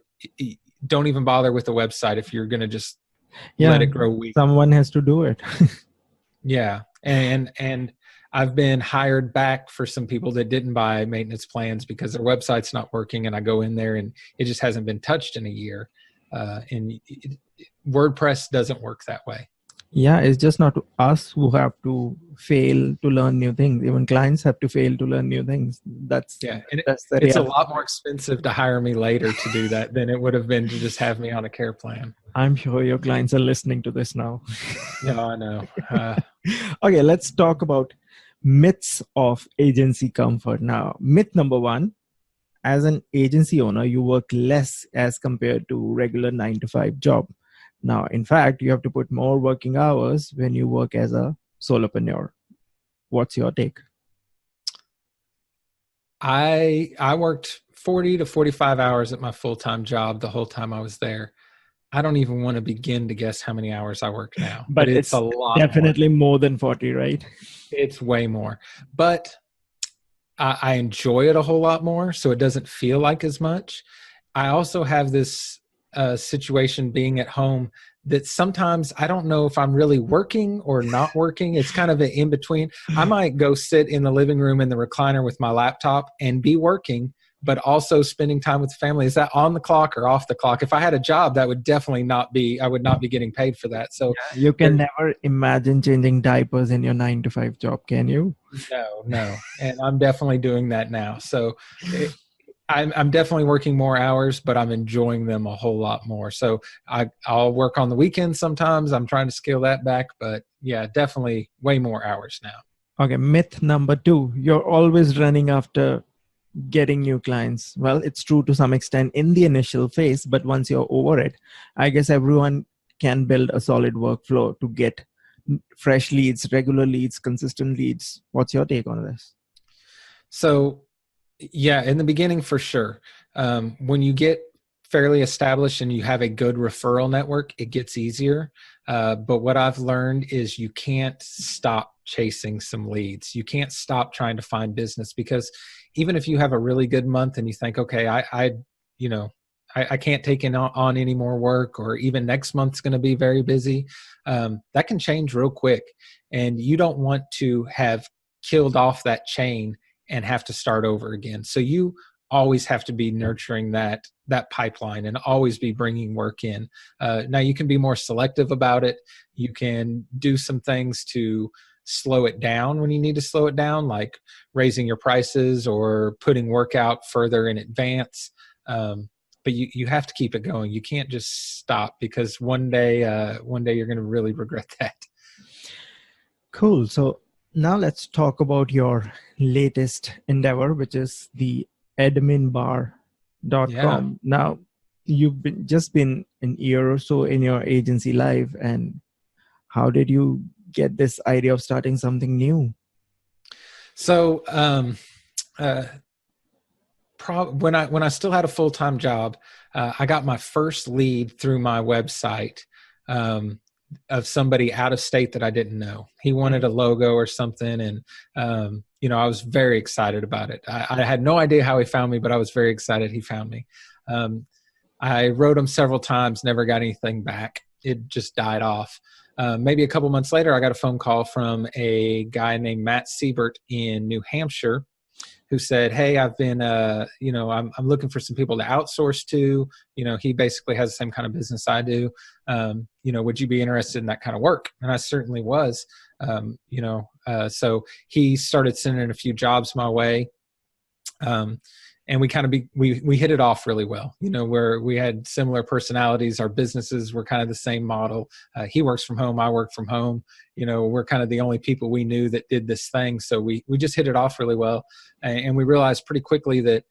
don't even bother with the website if you're going to just let it grow weak. Someone has to do it. Yeah. And I've been hired back for some people that didn't buy maintenance plans because their website's not working, and I go in there and it just hasn't been touched in a year. WordPress doesn't work that way. Yeah, it's just not us who have to fail to learn new things. Even clients have to fail to learn new things. It's a lot more expensive to hire me later to do that than it would have been to just have me on a care plan. I'm sure your clients are listening to this now. No, I know. Okay, let's talk about myths of agency comfort. Now, myth number one, as an agency owner, you work less as compared to regular 9-to-5 job. Now, in fact, you have to put more working hours when you work as a solopreneur. What's your take? I worked 40 to 45 hours at my full-time job the whole time I was there. I don't even want to begin to guess how many hours I work now. But it's a lot. Definitely more than 40, right? It's way more. But I enjoy it a whole lot more, so it doesn't feel like as much. I also have this situation being at home that sometimes I don't know if I'm really working or not working. It's kind of an in-between. I might go sit in the living room in the recliner with my laptop and be working, but also spending time with the family. Is that on the clock or off the clock? If I had a job, that would definitely I would not be getting paid for that. So you can never imagine changing diapers in your 9-to-5 job, can you? No. And I'm definitely doing that now. So I'm definitely working more hours, but I'm enjoying them a whole lot more. So I'll work on the weekends sometimes. I'm trying to scale that back, but yeah, definitely way more hours now. Okay, myth number 2, you're always running after getting new clients. Well, it's true to some extent in the initial phase, but once you're over it, I guess everyone can build a solid workflow to get fresh leads, regular leads, consistent leads? What's your take on this? So, yeah, in the beginning, for sure. When you get fairly established and you have a good referral network, it gets easier. But what I've learned is you can't stop chasing some leads. You can't stop trying to find business, because even if you have a really good month and you think, okay, I can't take on any more work, or even next month's going to be very busy, that can change real quick. And you don't want to have killed off that chain and have to start over again. So you always have to be nurturing that pipeline and always be bringing work in. Now you can be more selective about it. You can do some things to slow it down when you need to slow it down, like raising your prices or putting work out further in advance. But you have to keep it going. You can't just stop, because one day you're going to really regret that. Cool. So now let's talk about your latest endeavor, which is the adminbar.com. Yeah. Now, you've just been an year or so in your agency life, and how did you get this idea of starting something new? So when I still had a full-time job, I got my first lead through my website of somebody out of state that I didn't know. He wanted a logo or something, and I was very excited about it. I had no idea how he found me, but I was very excited he found me. I wrote him several times, never got anything back. It just died off. Maybe a couple months later, I got a phone call from a guy named Matt Siebert in New Hampshire, who said, "Hey, I've been, I'm looking for some people to outsource to. He basically has the same kind of business I do. Would you be interested in that kind of work?" And I certainly was. So he started sending a few jobs my way. And we kind of we hit it off really well, where we had similar personalities. Our businesses were kind of the same model. He works from home, I work from home. We're kind of the only people we knew that did this thing. So we just hit it off really well. And we realized pretty quickly that,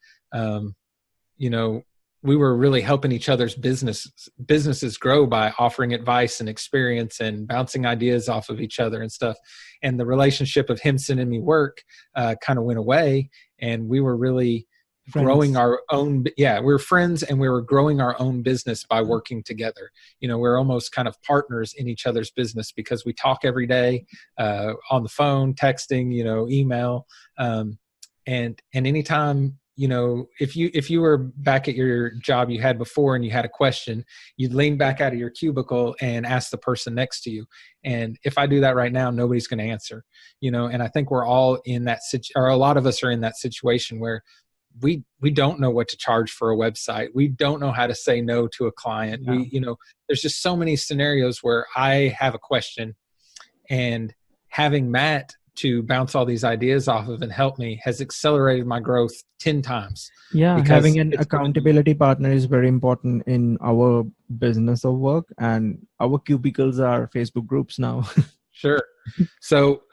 we were really helping each other's businesses grow by offering advice and experience and bouncing ideas off of each other and stuff. And the relationship of him sending me work kind of went away, and we were really growing our own. Yeah, we were friends, and we were growing our own business by working together. We're almost kind of partners in each other's business, because we talk every day on the phone, texting, email, and anytime. If you were back at your job you had before and you had a question, you'd lean back out of your cubicle and ask the person next to you. And if I do that right now, nobody's going to answer, and I think we're all in that or a lot of us are in that situation where we don't know what to charge for a website. We don't know how to say no to a client. Yeah. There's just so many scenarios where I have a question, and having Matt to bounce all these ideas off of and help me has accelerated my growth 10 times. Yeah, having an accountability partner is very important in our business of work, and our cubicles are Facebook groups now. Sure. So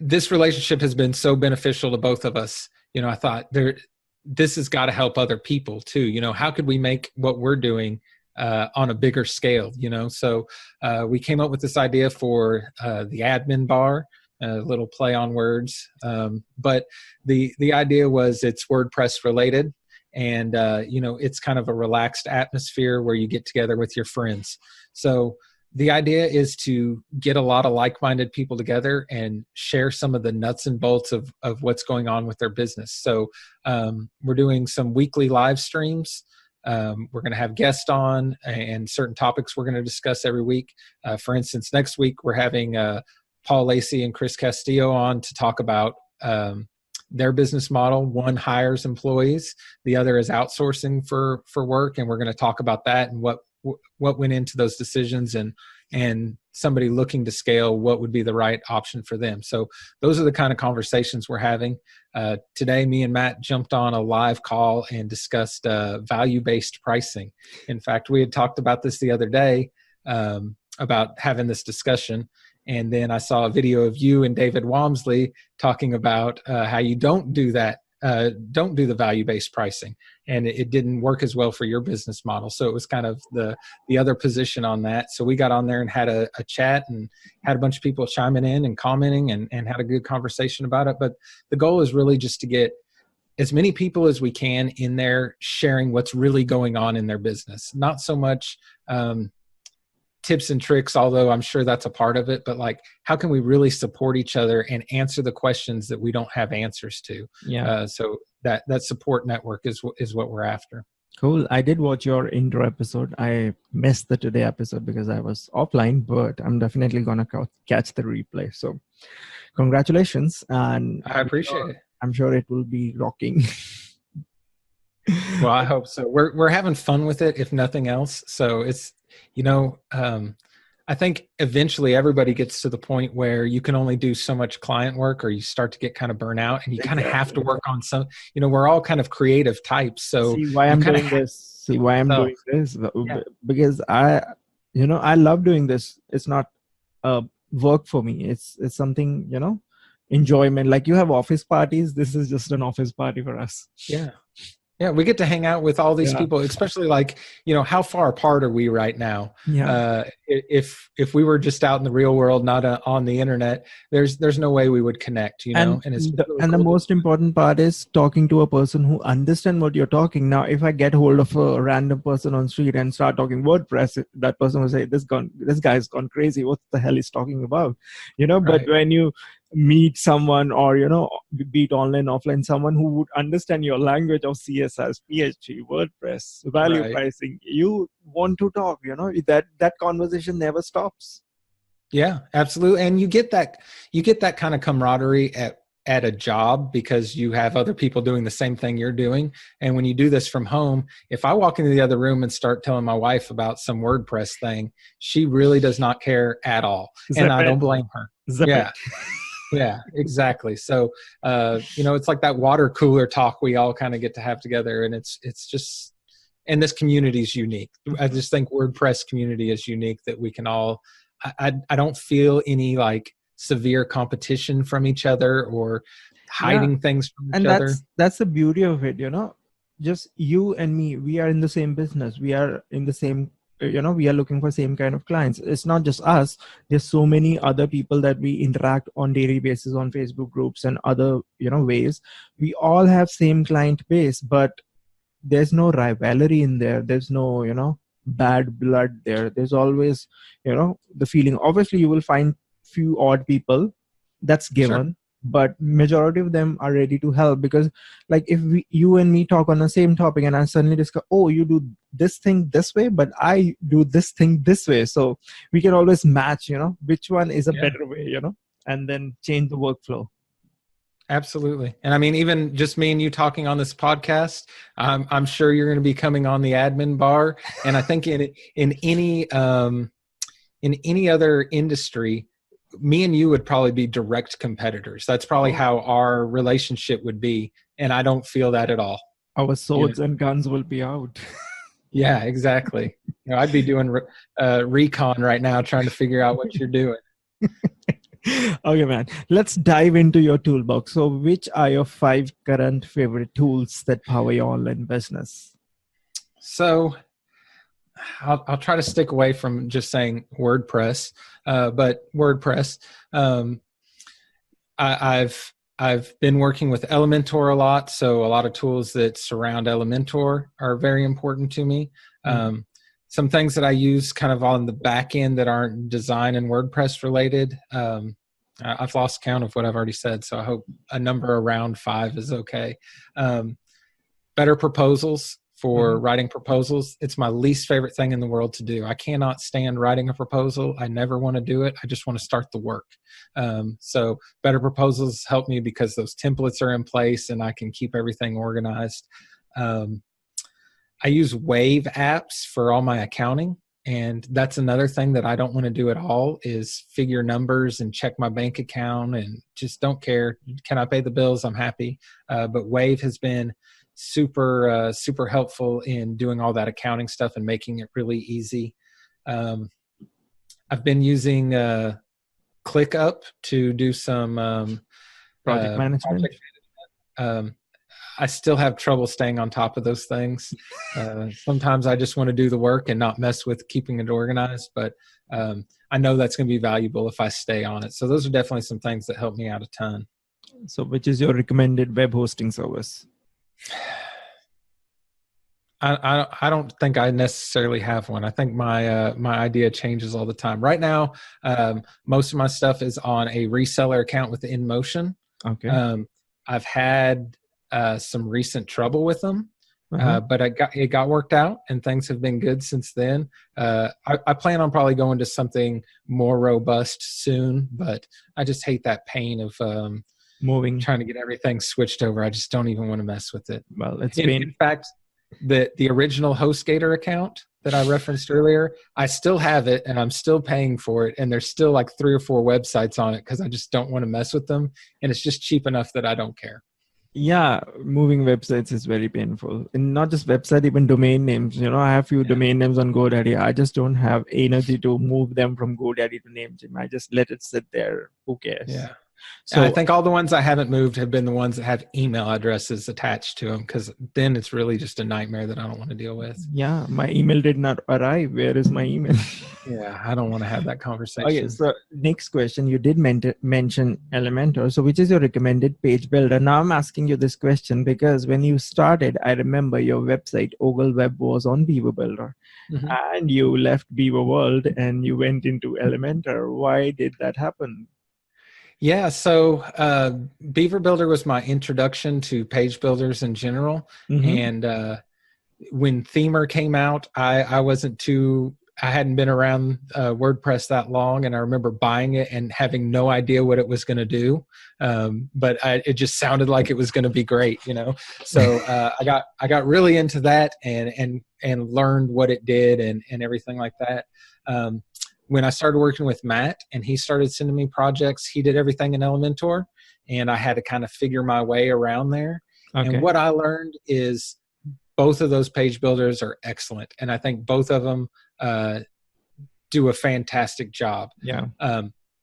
this relationship has been so beneficial to both of us. I thought this has got to help other people too. How could we make what we're doing on a bigger scale? So we came up with this idea for the admin bar. A little play on words, but the idea was it's WordPress related, and it's kind of a relaxed atmosphere where you get together with your friends. So the idea is to get a lot of like-minded people together and share some of the nuts and bolts of what's going on with their business. So we're doing some weekly live streams. We're going to have guests on, and certain topics we're going to discuss every week. For instance, next week we're having Paul Lacey and Chris Castillo on to talk about their business model. One hires employees, the other is outsourcing for work, and we're going to talk about that and what went into those decisions, and somebody looking to scale, what would be the right option for them. So those are the kind of conversations we're having. Today, me and Matt jumped on a live call and discussed value-based pricing. In fact, we had talked about this the other day, about having this discussion. And then I saw a video of you and David Walmsley talking about how you don't do that don't do the value-based pricing, and it didn't work as well for your business model. So it was kind of the other position on that. So we got on there and had a chat and had a bunch of people chiming in and commenting and had a good conversation about it. But the goal is really just to get as many people as we can in there sharing what's really going on in their business. Not so much tips and tricks, although I'm sure that's a part of it, but like, how can we really support each other and answer the questions that we don't have answers to? Yeah. So that support network is what we're after. Cool. I did watch your intro episode. I missed the today episode because I was offline, but I'm definitely going to catch the replay. So congratulations. And I appreciate it. I'm sure it will be rocking. Well, I hope so. We're having fun with it, if nothing else. So it's, I think eventually everybody gets to the point where you can only do so much client work, or you start to get kind of burnt out, and you kind of have to work on some, we're all kind of creative types. So see why I'm doing this. Yeah. Because I love doing this. It's not work for me. It's something, enjoyment. Like you have office parties. This is just an office party for us. Yeah. Yeah, we get to hang out with all these people, especially like, how far apart are we right now? Yeah. If we were just out in the real world, not on the internet, there's no way we would connect, And it's really the cool. most important part is talking to a person who understands what you're talking. Now, if I get hold of a random person on street and start talking WordPress, that person will say, this guy's gone crazy. What the hell is talking about? But Right. when you meet someone, or be it online, offline, someone who would understand your language of CSS, PHP, WordPress, value pricing, you want to talk. That conversation never stops. Yeah, absolutely. And you get that kind of camaraderie at a job, because you have other people doing the same thing you're doing. And when you do this from home, if I walk into the other room and start telling my wife about some WordPress thing, she really does not care at all. And I don't blame her. Yeah. Yeah, exactly. So, it's like that water cooler talk we all kind of get to have together. And it's just, and this community is unique. I just think WordPress community is unique, that we can all, I don't feel any like severe competition from each other or hiding things from each other. And that's the beauty of it, just you and me, we are in the same business. We are in the same, we are looking for same kind of clients. It's not just us. There's so many other people that we interact on daily basis on Facebook groups and other, ways. We all have same client base, but there's no rivalry in there. There's no, bad blood there. There's always, the feeling. Obviously, you will find few odd people. That's given. Sure. But majority of them are ready to help, because like if you and me talk on the same topic and I suddenly discover, oh, you do this thing this way, but I do this thing this way. So we can always match, which one is a better way, and then change the workflow. Absolutely. And I mean, even just me and you talking on this podcast, I'm sure you're going to be coming on the admin bar. And I think in any other industry, me and you would probably be direct competitors. That's probably how our relationship would be. And I don't feel that at all. Our swords and guns will be out. Yeah, exactly. I'd be doing recon right now, trying to figure out what you're doing. Okay, man. Let's dive into your toolbox. So which are your 5 current favorite tools that power your online business? So I'll try to stick away from just saying WordPress, but WordPress. I've been working with Elementor a lot, so a lot of tools that surround Elementor are very important to me. Some things that I use kind of on the back end that aren't design and WordPress related. I've lost count of what I've already said, so I hope a number around 5 is okay. Better proposals. For writing proposals, it's my least favorite thing in the world to do. I cannot stand writing a proposal. I never want to do it. I just want to start the work. So better proposals help me because those templates are in place and I can keep everything organized. I use Wave apps for all my accounting. And that's another thing that I don't want to do at all, is figure numbers and check my bank account and just don't care. Can I pay the bills? I'm happy. But Wave has been super helpful in doing all that accounting stuff and making it really easy. I've been using ClickUp to do some project management. I still have trouble staying on top of those things. Sometimes I just want to do the work and not mess with keeping it organized, but I know that's going to be valuable if I stay on it. So those are definitely some things that help me out a ton. So which is your recommended web hosting service? I don't think I necessarily have one. I think my idea changes all the time. Right now, most of my stuff is on a reseller account with InMotion. Okay. I've had some recent trouble with them, Uh-huh. but it got worked out, and things have been good since then. I plan on probably going to something more robust soon, but I just hate that pain of Moving. trying to get everything switched over. I just don't even want to mess with it. Well, it's In fact, the original HostGator account that I referenced earlier, I still have it and I'm still paying for it. And there's still like 3 or 4 websites on it because I just don't want to mess with them. And it's just cheap enough that I don't care. Yeah, moving websites is very painful. And not just website, even domain names. I have few domain names on GoDaddy. I just don't have energy to move them from GoDaddy to Namecheap. I just let it sit there. Who cares? Yeah. So I think all the ones I haven't moved have been the ones that have email addresses attached to them, because then it's really just a nightmare that I don't want to deal with. yeah, my email did not arrive. Where is my email? Yeah, I don't want to have that conversation. Okay, so next question. You did mention Elementor. So which is your recommended page builder? Now I'm asking you this question because when you started, I remember your website, Ogle Web, was on Beaver Builder. Mm-hmm. And you left Beaver World and you went into Elementor. Why did that happen? Yeah, so Beaver Builder was my introduction to page builders in general. Mm-hmm. And when Themer came out, I hadn't been around WordPress that long, and I remember buying it and having no idea what it was going to do, but it just sounded like it was going to be great, So I got really into that and learned what it did and everything like that. When I started working with Matt and he started sending me projects, he did everything in Elementor, and I had to kind of figure my way around there. Okay. And what I learned is both of those page builders are excellent, and I think both of them do a fantastic job. Yeah.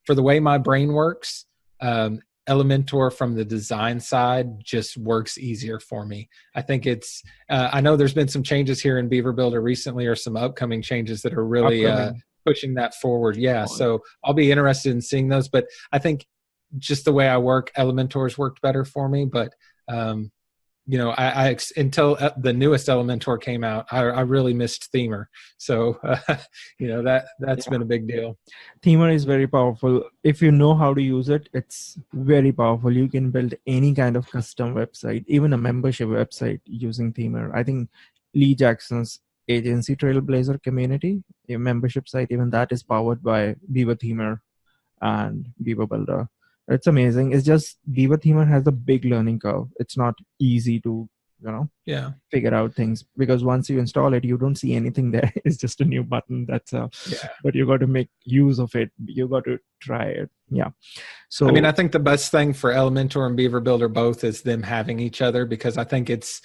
For the way my brain works, Elementor from the design side just works easier for me. I think it's I know there's been some changes here in Beaver Builder recently, or some upcoming changes that are really pushing that forward. Yeah. So I'll be interested in seeing those, but I think just the way I work, Elementor's worked better for me. But, I until the newest Elementor came out, I really missed Themer. So, that's been a big deal. Themer is very powerful. If you know how to use it, it's very powerful. You can build any kind of custom website, even a membership website using Themer. I think Lee Jackson's agency Trailblazer community, a membership site, even that is powered by Beaver Themer and Beaver Builder. It's amazing. It's just Beaver Themer has a big learning curve. It's not easy to figure out things, because once you install it, you don't see anything there. It's just a new button. But you got to make use of it. You got to try it. Yeah. So I think the best thing for Elementor and Beaver Builder both is them having each other, because I think it's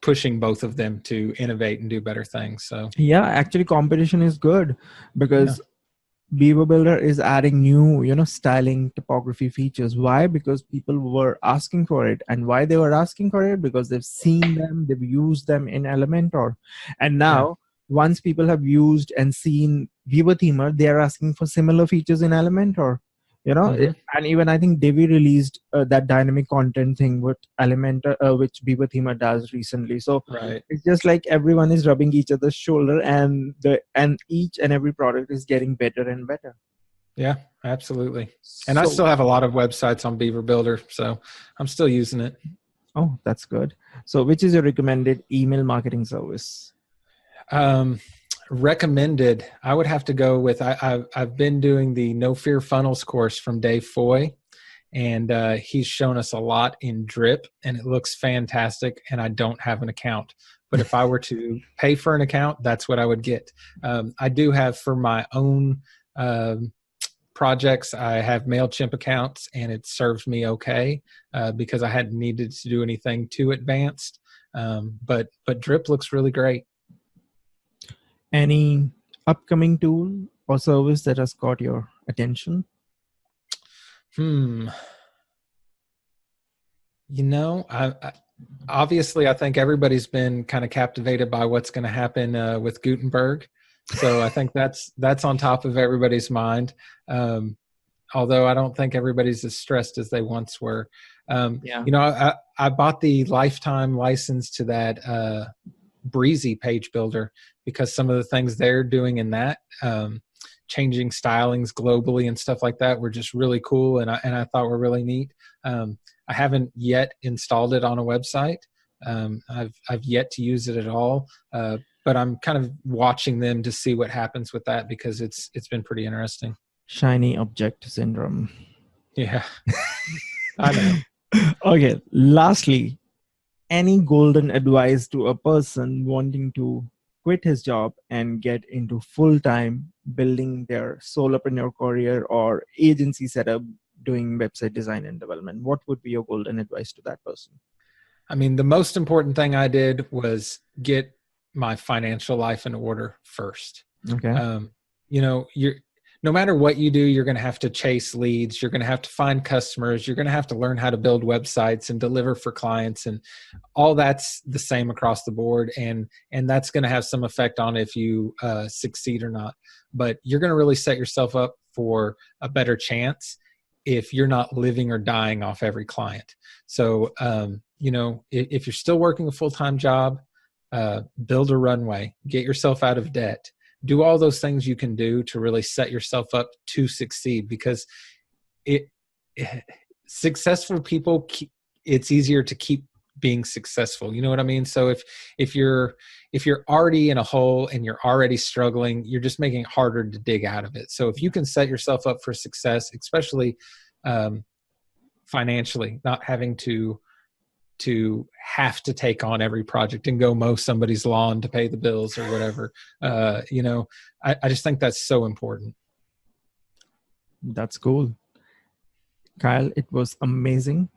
pushing both of them to innovate and do better things. So yeah, actually competition is good, because Beaver Builder is adding new, styling typography features. Why? Because people were asking for it. And why they were asking for it? Because they've seen them, they've used them in Elementor. And now, once people have used and seen Beaver Themer, they are asking for similar features in Elementor. And even I think Devi released that dynamic content thing with Elementor, which Beaver Themer does recently. So it's just like everyone is rubbing each other's shoulder, and each and every product is getting better and better. Yeah, absolutely. And I still have a lot of websites on Beaver Builder, so I'm still using it. Oh, that's good. So which is your recommended email marketing service? Recommended, I would have to go with, I've been doing the No Fear Funnels course from Dave Foy, and he's shown us a lot in Drip, and it looks fantastic, and I don't have an account. But if I were to pay for an account, that's what I would get. I do have, for my own projects, I have MailChimp accounts, and it serves me okay because I hadn't needed to do anything too advanced. But Drip looks really great. Any upcoming tool or service that has caught your attention? Obviously, I think everybody's been kind of captivated by what's going to happen with Gutenberg. So I think that's on top of everybody's mind. Although I don't think everybody's as stressed as they once were. Yeah. I bought the lifetime license to that Breezy page builder because some of the things they're doing in that, changing stylings globally and stuff like that, were just really cool, and I thought were really neat. I haven't yet installed it on a website. I've yet to use it at all, but I'm kind of watching them to see what happens with that because it's been pretty interesting. Shiny object syndrome. Yeah, I know. Okay. Lastly, any golden advice to a person wanting to quit his job and get into full-time building their solopreneur career or agency setup doing website design and development? What would be your golden advice to that person? I mean, the most important thing I did was get my financial life in order first. Okay. You're no matter what you do, you're going to have to chase leads. You're going to have to find customers. You're going to have to learn how to build websites and deliver for clients, and all that's the same across the board. And that's going to have some effect on if you succeed or not. But you're going to really set yourself up for a better chance if you're not living or dying off every client. So, if you're still working a full-time job, build a runway, get yourself out of debt. Do all those things you can do to really set yourself up to succeed, because successful people, it's easier to keep being successful. You know what I mean? So if you're already in a hole and you're already struggling, you're just making it harder to dig out of it. So if you can set yourself up for success, especially financially, not having to have to take on every project and go mow somebody's lawn to pay the bills or whatever. I just think that's so important. That's cool. Kyle, it was amazing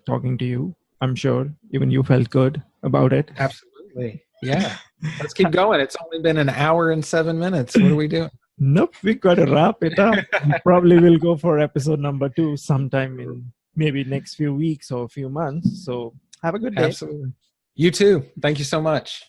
talking to you. I'm sure even you felt good about it. Absolutely. Yeah. Let's keep going. It's only been an hour and 7 minutes. What are we doing? Nope, we got to wrap it up. Probably will go for episode number 2 sometime in maybe next few weeks or a few months. So have a good day. Absolutely. You too. Thank you so much.